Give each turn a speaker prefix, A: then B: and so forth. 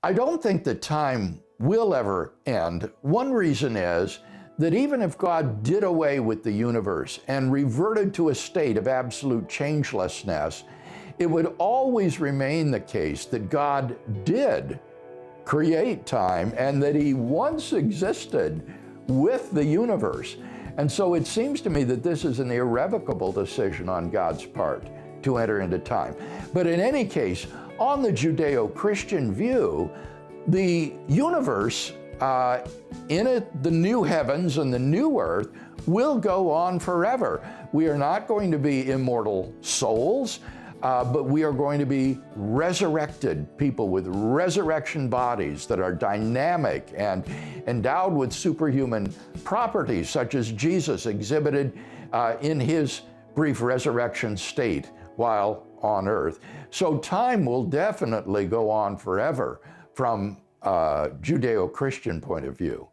A: I don't think that time will ever end. One reason is that even if God did away with the universe and reverted to a state of absolute changelessness, it would always remain the case that God did create time and that he once existed with the universe. And so it seems to me that this is an irrevocable decision on God's part to enter into time. But in any case, on the Judeo-Christian view, the universe in it, the new heavens and the new earth will go on forever. We are not going to be immortal souls, but we are going to be resurrected people with resurrection bodies that are dynamic and endowed with superhuman properties, such as Jesus exhibited in his brief resurrection state while on earth. So time will definitely go on forever from a Judeo-Christian point of view.